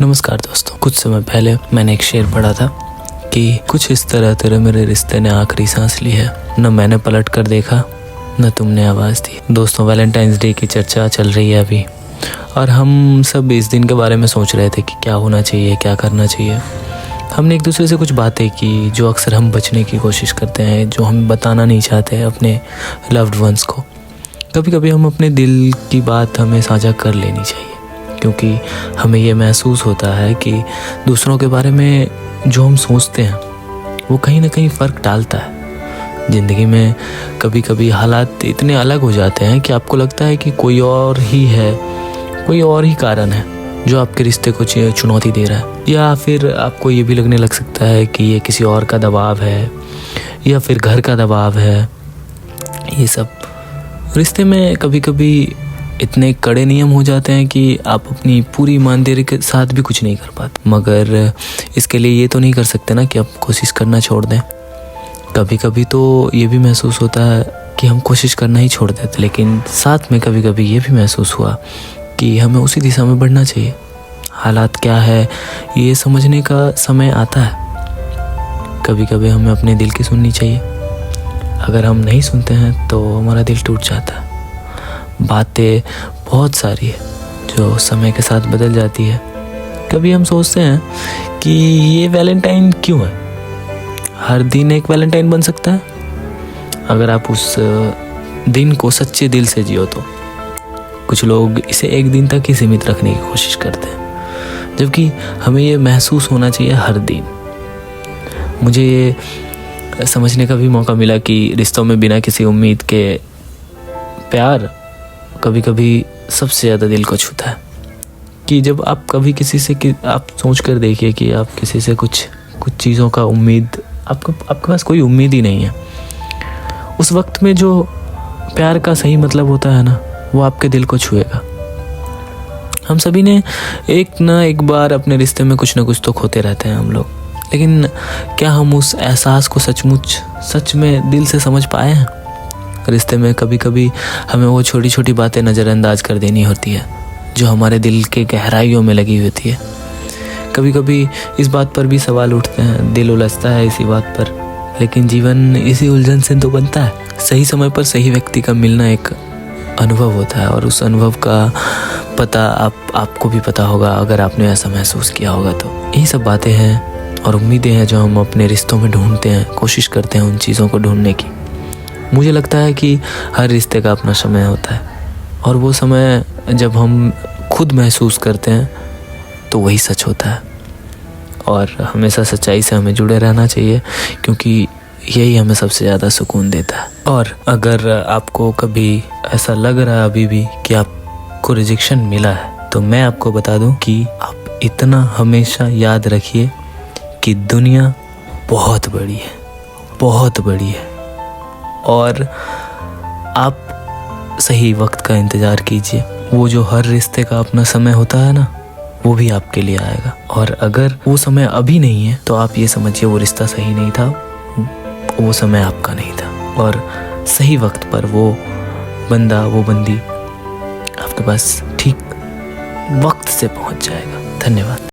नमस्कार दोस्तों, कुछ समय पहले मैंने एक शेर पढ़ा था कि कुछ इस तरह तेरे मेरे रिश्ते ने आखिरी सांस ली है, न मैंने पलट कर देखा न तुमने आवाज़ दी। दोस्तों, वैलेंटाइंस डे की चर्चा चल रही है अभी और हम सब इस दिन के बारे में सोच रहे थे कि क्या होना चाहिए, क्या करना चाहिए। हमने एक दूसरे से कुछ बातें की जो अक्सर हम बचने की कोशिश करते हैं, जो हम बताना नहीं चाहते अपने लव्ड वंस को। कभी कभी हम अपने दिल की बात हमें साझा कर लेनी चाहिए, क्योंकि हमें ये महसूस होता है कि दूसरों के बारे में जो हम सोचते हैं वो कहीं ना कहीं फ़र्क डालता है। ज़िंदगी में कभी कभी हालात इतने अलग हो जाते हैं कि आपको लगता है कि कोई और ही है, कोई और ही कारण है जो आपके रिश्ते को चुनौती दे रहा है, या फिर आपको ये भी लगने लग सकता है कि ये किसी और का दबाव है या फिर घर का दबाव है। ये सब रिश्ते में कभी कभी इतने कड़े नियम हो जाते हैं कि आप अपनी पूरी ईमानदारी के साथ भी कुछ नहीं कर पाते। मगर इसके लिए ये तो नहीं कर सकते ना कि आप कोशिश करना छोड़ दें। कभी कभी तो ये भी महसूस होता है कि हम कोशिश करना ही छोड़ देते, लेकिन साथ में कभी कभी ये भी महसूस हुआ कि हमें उसी दिशा में बढ़ना चाहिए। हालात क्या है ये समझने का समय आता है। कभी कभी हमें अपने दिल की सुननी चाहिए। अगर हम नहीं सुनते हैं तो हमारा दिल टूट जाता है। बातें बहुत सारी है जो समय के साथ बदल जाती है। कभी हम सोचते हैं कि ये वैलेंटाइन क्यों है, हर दिन एक वैलेंटाइन बन सकता है अगर आप उस दिन को सच्चे दिल से जियो तो। कुछ लोग इसे एक दिन तक ही सीमित रखने की कोशिश करते हैं, जबकि हमें ये महसूस होना चाहिए हर दिन। मुझे ये समझने का भी मौका मिला कि रिश्तों में बिना किसी उम्मीद के प्यार कभी कभी सबसे ज़्यादा दिल को छूता है। कि जब आप कभी किसी से आप सोच कर देखिए कि आप किसी से कुछ चीज़ों का उम्मीद, आपके पास कोई उम्मीद ही नहीं है, उस वक्त में जो प्यार का सही मतलब होता है ना, वो आपके दिल को छुएगा। हम सभी ने एक ना एक बार अपने रिश्ते में कुछ ना कुछ तो खोते रहते हैं हम लोग, लेकिन क्या हम उस एहसास को सच में दिल से समझ पाए हैं? रिश्ते में कभी कभी हमें वो छोटी छोटी बातें नज़रअंदाज कर देनी होती है जो हमारे दिल के गहराइयों में लगी होती है। कभी कभी इस बात पर भी सवाल उठते हैं, दिल उलझता है इसी बात पर, लेकिन जीवन इसी उलझन से तो बनता है। सही समय पर सही व्यक्ति का मिलना एक अनुभव होता है, और उस अनुभव का पता आपको भी पता होगा अगर आपने ऐसा महसूस किया होगा तो। यही सब बातें हैं और उम्मीदें हैं जो हम अपने रिश्तों में ढूंढते हैं, कोशिश करते हैं उन चीज़ों को ढूंढने की। मुझे लगता है कि हर रिश्ते का अपना समय होता है, और वो समय जब हम खुद महसूस करते हैं तो वही सच होता है। और हमेशा सच्चाई से हमें जुड़े रहना चाहिए, क्योंकि यही हमें सबसे ज़्यादा सुकून देता है। और अगर आपको कभी ऐसा लग रहा है अभी भी कि आपको रिजेक्शन मिला है, तो मैं आपको बता दूं कि आप इतना हमेशा याद रखिए कि दुनिया बहुत बड़ी है, बहुत बड़ी है, और आप सही वक्त का इंतज़ार कीजिए। वो जो हर रिश्ते का अपना समय होता है ना, वो भी आपके लिए आएगा। और अगर वो समय अभी नहीं है तो आप ये समझिए वो रिश्ता सही नहीं था, वो समय आपका नहीं था, और सही वक्त पर वो बंदा, वो बंदी आपके पास ठीक वक्त से पहुंच जाएगा। धन्यवाद।